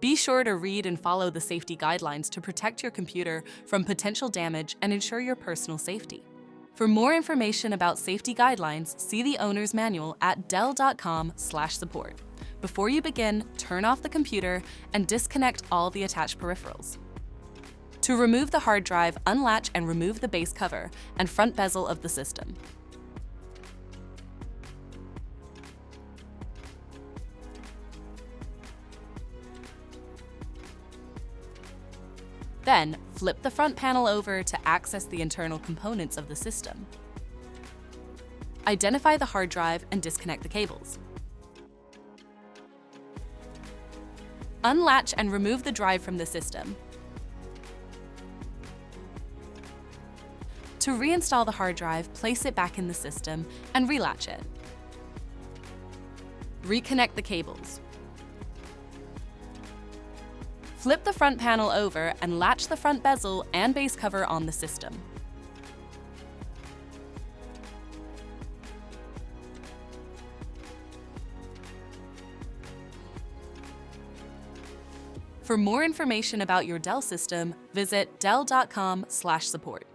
Be sure to read and follow the safety guidelines to protect your computer from potential damage and ensure your personal safety. For more information about safety guidelines, see the owner's manual at dell.com/support. Before you begin, turn off the computer and disconnect all the attached peripherals. To remove the hard drive, unlatch and remove the base cover and front bezel of the system. Then, flip the front panel over to access the internal components of the system. Identify the hard drive and disconnect the cables. Unlatch and remove the drive from the system. To reinstall the hard drive, place it back in the system and relatch it. Reconnect the cables. Flip the front panel over and latch the front bezel and base cover on the system. For more information about your Dell system, visit dell.com/support.